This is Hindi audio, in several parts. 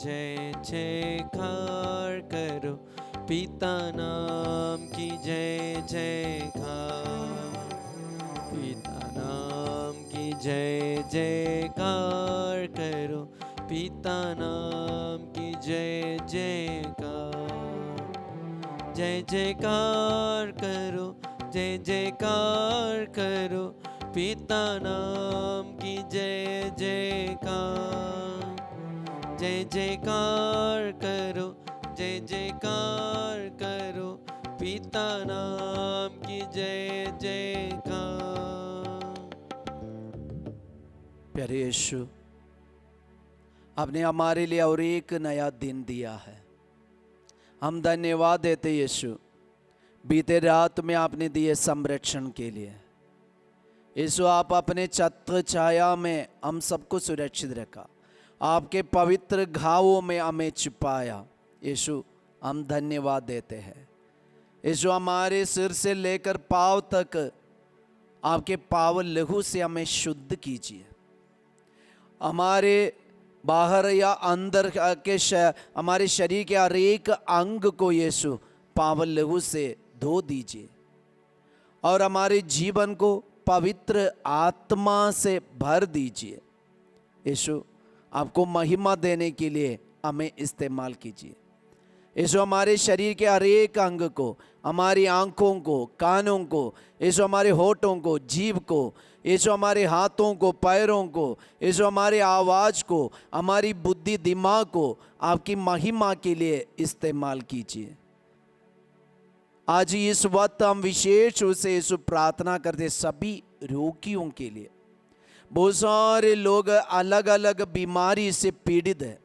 जय जयकार करो, पिता नाम की जय जयकार, पिता नाम की जय जयकार करो, पिता नाम की जय जयकार, जय जयकार करो, जय जयकार करो, पिता नाम की जय जयकार, जय जयकार करो, जय जयकार करो, पिता नाम की जय जयकार। प्यारे यीशु, आपने हमारे लिए और एक नया दिन दिया है। हम धन्यवाद देते यीशु, बीते रात में आपने दिए संरक्षण के लिए। यीशु, आप अपने छत्र छाया में हम सबको सुरक्षित रखा, आपके पवित्र घावों में हमें छिपाया। यीशु, हम धन्यवाद देते हैं। यीशु, हमारे सिर से लेकर पांव तक आपके पावन लहू से हमें शुद्ध कीजिए। हमारे बाहर या अंदर के हमारे शरीर के हर एक अंग को यीशु पावन लहू से धो दीजिए और हमारे जीवन को पवित्र आत्मा से भर दीजिए। यीशु, आपको महिमा देने के लिए हमें इस्तेमाल कीजिए। यीशु, हमारे शरीर के हर एक अंग को, हमारी आंखों को, कानों को, यीशु हमारे होठों को, जीभ को, यीशु हमारे हाथों को, पैरों को, यीशु हमारे आवाज़ को, हमारी बुद्धि दिमाग को आपकी महिमा के लिए इस्तेमाल कीजिए। आज इस वक्त हम विशेष रूप से यीशु प्रार्थना करते सभी रोगियों के लिए। बहुत सारे लोग अलग अलग बीमारी से पीड़ित है।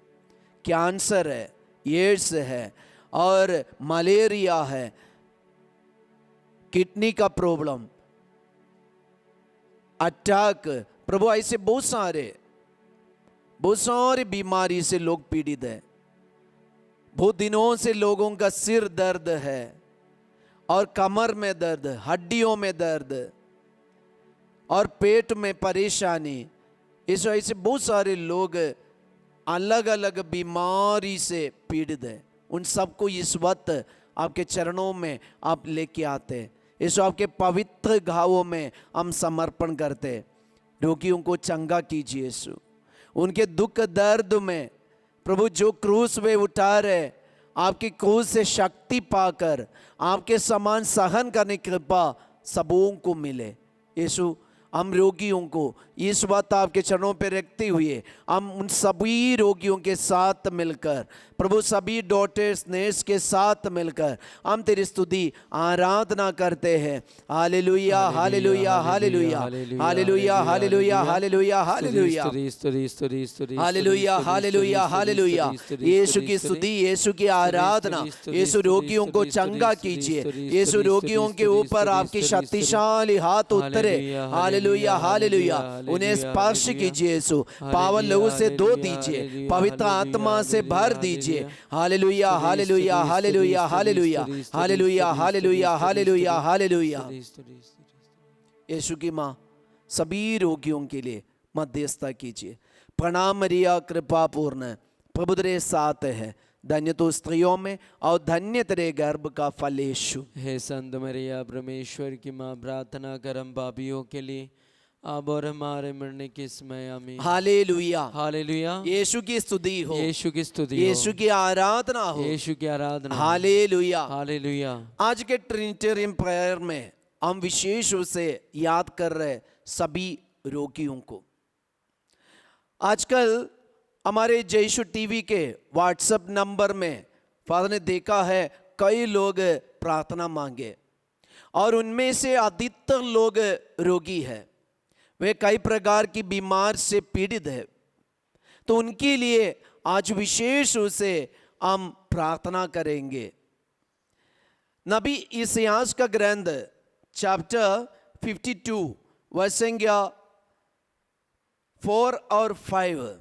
कैंसर है, एड्स है और मलेरिया है, किडनी का प्रॉब्लम, अटैक, प्रभु ऐसे बहुत सारे बीमारी से लोग पीड़ित है। बहुत दिनों से लोगों का सिर दर्द है और कमर में दर्द, हड्डियों में दर्द और पेट में परेशानी। इस वजह से बहुत सारे लोग अलग अलग बीमारी से पीड़ित है। उन सबको इस वक्त आपके चरणों में आप लेके आते हैं। इस आपके पवित्र घावों में हम समर्पण करते। रोगियों को चंगा कीजिए यीशु। उनके दुख दर्द में प्रभु जो क्रूस वे उठा रहे, आपकी क्रूस से शक्ति पाकर आपके समान सहन करने की कृपा सबों को मिले। यीशु, हम रोगियों को इस वक्त आपके चरणों पर रखते हुए हम उन सभी रोगियों के साथ मिलकर, प्रभु सभी डॉक्टर्स नर्स के साथ मिलकर हम तेरी स्तुति आराधना करते हैं। हालेलुया, हालेलुया, हालेलुया, हालेलुया, हालेलुया, हालेलुया, हालेलुया, हालेलुया, हालेलुया, हालेलुया। यीशु की स्तुति, यीशु की आराधना। यीशु, रोगियों को चंगा कीजिए। यीशु, रोगियों के ऊपर आपकी शक्तिशाली हाथ उतरे। Hallelujah, hallelujah. उन्हें स्पर्श कीजिए यीशु, पावन लहू से धो दीजिए, पवित्र आत्मा से भर दीजिए। हालेलुया, हालेलुया, हालेलुया, हालेलुया, हालेलुया, हालेलुया, हालेलुया, हालेलुया। यीशु की माँ सभी रोगियों के लिए मध्यस्थता कीजिए। प्रणाम मरिया, कृपा पूर्ण, प्रभु तेरे साथ है, धन्य तो स्त्रियों में और धन्य तेरे गर्भ का फल यीशु। हे संत मरिया, परमेश्वर की माँ, प्रार्थना कर हम पापियों के लिए अब और हमारे मरने के समय। आमीन। हालेलुया, हालेलुया। यीशु की स्तुति हो, यीशु की स्तुति हो, यीशु की आराधना हो, यीशु की आराधना। Hallelujah, hallelujah. आज के ट्रिनिटेरियन प्रेयर में हम विशेष रूप से याद कर रहे सभी रोगियों को। आजकल हमारे जयशु टीवी के व्हाट्सएप नंबर में फादर ने देखा है कई लोग प्रार्थना मांगे और उनमें से अधिकतर लोग रोगी है, वे कई प्रकार की बीमार से पीड़ित है। तो उनके लिए आज विशेष रूप से हम प्रार्थना करेंगे। नबी इसायास का ग्रंथ चैप्टर 52 वर्ष संख्या 4 और 5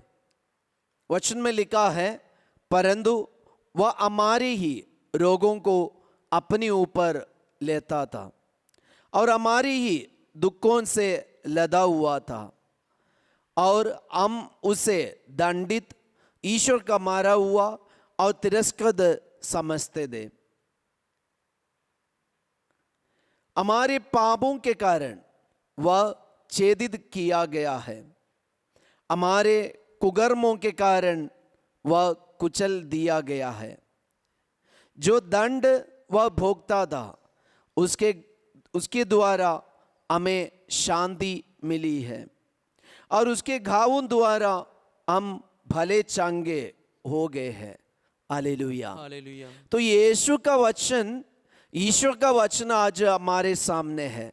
वचन में लिखा है, परंतु वह हमारे ही रोगों को अपने ऊपर लेता था और हमारी ही दुखों से लदा हुआ था और हम उसे दंडित ईश्वर का मारा हुआ और तिरस्कृत समझते थे। हमारे पापों के कारण वह छेदित किया गया है, हमारे कुकर्मों के कारण वह कुचल दिया गया है। जो दंड वह भोगता था उसके द्वारा हमें शांति मिली है, और उसके घावों द्वारा हम भले चंगे हो गए हैं। हालेलुया। हालेलुया। तो यीशु का वचन, ईश्वर का वचन आज हमारे सामने है।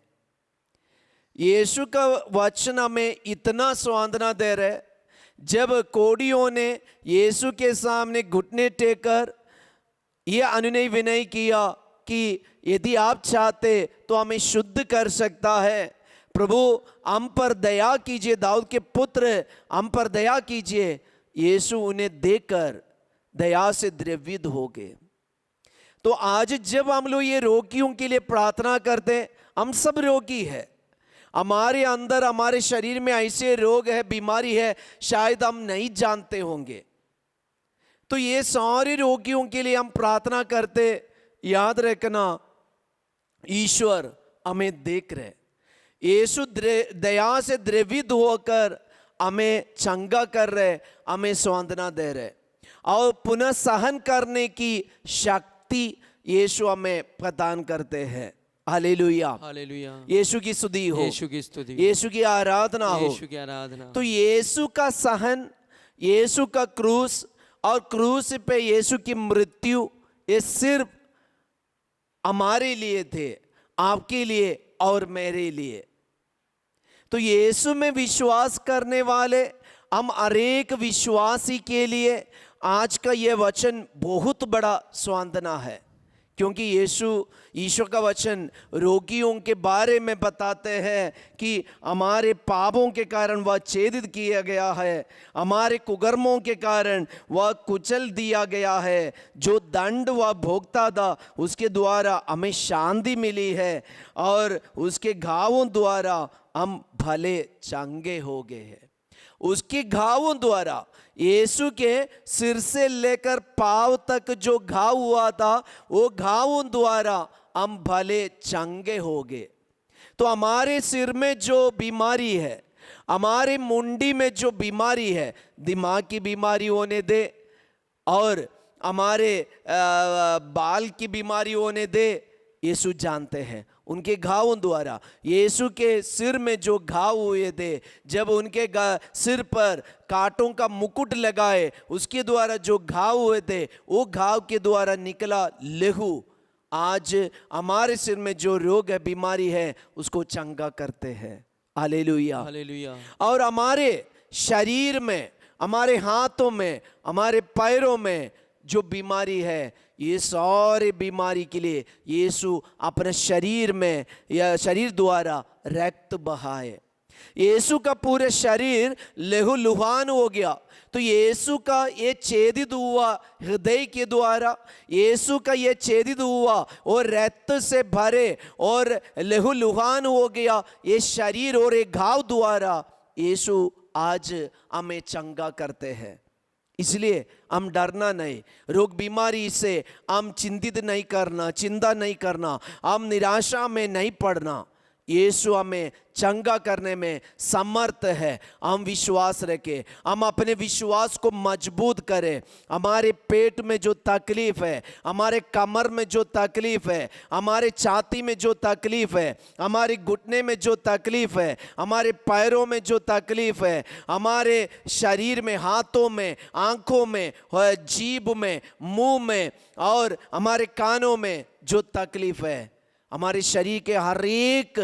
यीशु का वचन हमें इतना सांत्वना दे रहा है। जब कोढ़ियों ने यीशु के सामने घुटने टेकर यह अनुनय विनय किया कि यदि आप चाहते तो हमें शुद्ध कर सकता है, प्रभु हम पर दया कीजिए, दाऊद के पुत्र हम पर दया कीजिए, यीशु उन्हें देकर दया से द्रवित हो गए। तो आज जब हम लोग ये रोगियों के लिए प्रार्थना करते हैं, हम सब रोगी है, हमारे अंदर हमारे शरीर में ऐसे रोग है, बीमारी है, शायद हम नहीं जानते होंगे। तो ये सारे रोगियों के लिए हम प्रार्थना करते, याद रखना ईश्वर हमें देख रहे। यीशु दया से द्रवित होकर हमें चंगा कर रहे, हमें सांत्वना दे रहे, और पुनः सहन करने की शक्ति यीशु हमें प्रदान करते हैं। हालेलुया। हालेलुया। यीशु की स्तुति हो, यीशु की स्तुति, यीशु की आराधना हो, यीशु की आराधना। तो यीशु का सहन, यीशु का क्रूस और क्रूस पे यीशु की मृत्यु, ये सिर्फ हमारे लिए थे, आपके लिए और मेरे लिए। तो यीशु में विश्वास करने वाले हम हर एक विश्वासी के लिए आज का यह वचन बहुत बड़ा सांत्वना है, क्योंकि यीशु, ईश्वर का वचन रोगियों के बारे में बताते हैं कि हमारे पापों के कारण वह छेदित किया गया है, हमारे कुकर्मों के कारण वह कुचल दिया गया है, जो दंड वह भोगता था उसके द्वारा हमें शांति मिली है, और उसके घावों द्वारा हम भले चंगे हो गए हैं। उसके घावों द्वारा, यीशु के सिर से लेकर पांव तक जो घाव हुआ था, वो घावों द्वारा हम भले चंगे हो गए। तो हमारे सिर में जो बीमारी है, हमारे मुंडी में जो बीमारी है, दिमाग की बीमारी होने दे और हमारे बाल की बीमारी होने दे, यीशु जानते हैं। उनके घावों द्वारा, यीशु के सिर में जो घाव हुए थे, जब उनके सिर पर कांटों का मुकुट लगाए, उसके द्वारा जो घाव हुए थे, वो घाव के द्वारा निकला लहू आज हमारे सिर में जो रोग है, बीमारी है, उसको चंगा करते हैं। हालेलुया। हालेलुया। और हमारे शरीर में, हमारे हाथों में, हमारे पैरों में जो बीमारी है, ये सारे बीमारी के लिए यीशु अपने शरीर में या शरीर द्वारा रक्त बहाए। यीशु का पूरे शरीर लहूलुहान हो गया। तो यीशु का ये छेदित हुआ हृदय के द्वारा, यीशु का ये छेदित हुआ और रक्त से भरे और लहूलुहान हो गया ये शरीर और एक घाव द्वारा यीशु आज हमें चंगा करते हैं। इसलिए हम डरना नहीं, रोग बीमारी से हम चिंतित नहीं करना, चिंता नहीं करना, हम निराशा में नहीं पड़ना। यीशु हमें चंगा करने में समर्थ है। हम विश्वास रखें, हम अपने विश्वास को मजबूत करें। हमारे पेट में जो तकलीफ है, हमारे कमर में जो तकलीफ है, हमारे छाती में जो तकलीफ है, हमारे घुटने में जो तकलीफ है, हमारे पैरों में जो तकलीफ है, हमारे शरीर में, हाथों में, आंखों में, जीभ में, मुंह में और हमारे कानों में जो तकलीफ है, हमारे शरीर के हर एक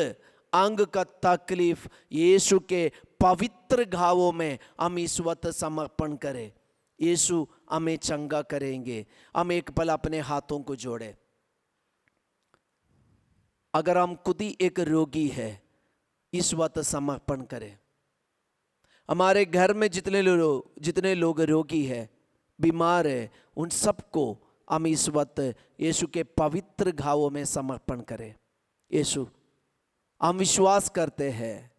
अंग का तकलीफ यीशु के पवित्र घावों में हम इस वक्त समर्पण करें। यीशु हमें चंगा करेंगे। हम एक पल अपने हाथों को जोड़े। अगर हम खुद ही एक रोगी है, इस वक्त समर्पण करें। हमारे घर में जितने लोग रोगी है, बीमार है, उन सबको हम इस वक्त यीशु के पवित्र घावों में समर्पण करें। यीशु, हम विश्वास करते हैं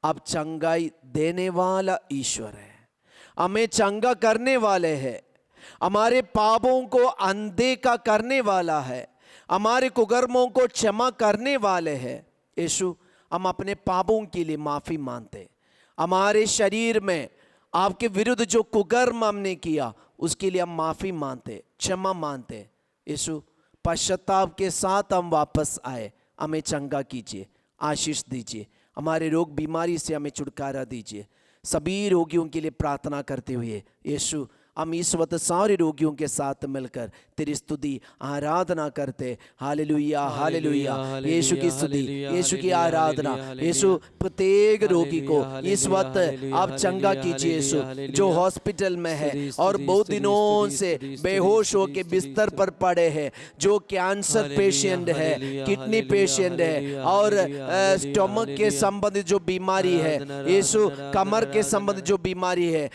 आप चंगाई देने वाला ईश्वर है। हमें चंगा करने वाले है, हमारे पापों को अनदेखा करने वाला है, हमारे कुकर्मों को क्षमा करने वाले हैं। यीशु, हम अपने पापों के लिए माफी मांगते, हमारे शरीर में आपके विरुद्ध जो कुकर्म हमने किया उसके लिए हम माफी मांगते, क्षमा मांगते। यीशु, पश्चाताप के साथ हम वापस आए, हमें चंगा कीजिए, आशीष दीजिए, हमारे रोग बीमारी से हमें छुटकारा दीजिए। सभी रोगियों के लिए प्रार्थना करते हुए यीशु, हम इस वक्त सारे रोगियों के साथ मिलकर तेरी स्तुति आराधना करते। हालेलुया, हालेलुया, यीशु की स्तुति, यीशु की आराधना। यीशु, प्रत्येक रोगी को इस वक्त आप चंगा कीजिए। यीशु, जो हॉस्पिटल में है और बहुत दिनों से बेहोश होकर बिस्तर पर पड़े हैं, जो कैंसर पेशेंट है, किडनी पेशेंट है, और स्टमक के संबंधित जो बीमारी है, यीशु, कमर के संबंधित जो बीमारी है,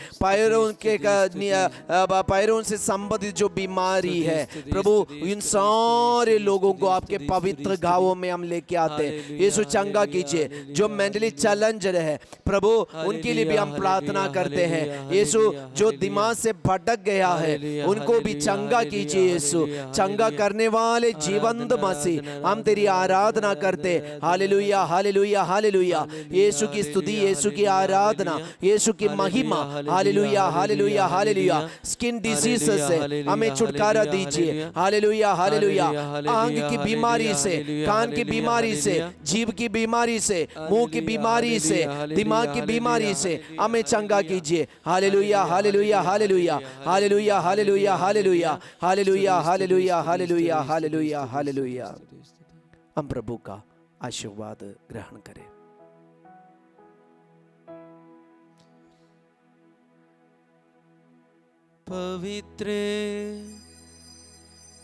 पैरों से संबंधित जो बीमारी है, प्रभु, इन सारे लोगों को आपके पवित्र घावों में हम लेके आते हैं। यीशु, चंगा कीजिए। जो मेंटली चैलेंजर है प्रभु, उनके लिए भी हम प्रार्थना करते हैं। यीशु, जो दिमाग से भटक गया है उनको भी चंगा कीजिए। यीशु, चंगा करने वाले जीवंत मसीह, हम तेरी आराधना करते। हालेलुया, हालेलुया, हालेलुया। यीशु की स्तुति, यीशु की आराधना, यीशु की महिमा। हालेलुया, हालेलुया, हालेलुया। स्किन डिजीज से हमें छुटकारा दीजिए। हालेलुया, हालेलुया। आंख की बीमारी से, कान की बीमारी से, जीभ की बीमारी से, मुंह की बीमारी से, दिमाग की बीमारी से हमें चंगा कीजिए। हालेलुया, हालेलुया, हालेलुया, हालेलुया, हालेलुया, हालेलुया, हालेलुया, हालेलुया, हालेलुया, हालेलुया, हालेलुया। हम प्रभु का आशीर्वाद ग्रहण करें। पवित्र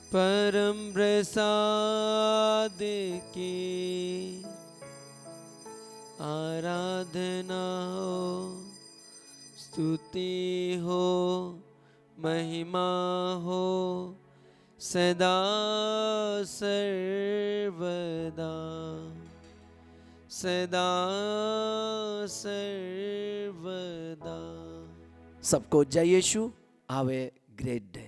परम प्रसाद की आराधना हो, स्तुति हो, महिमा हो, सदा सर्वदा, सदा सर्वदा। सबको जय Yeshu. Have a great day.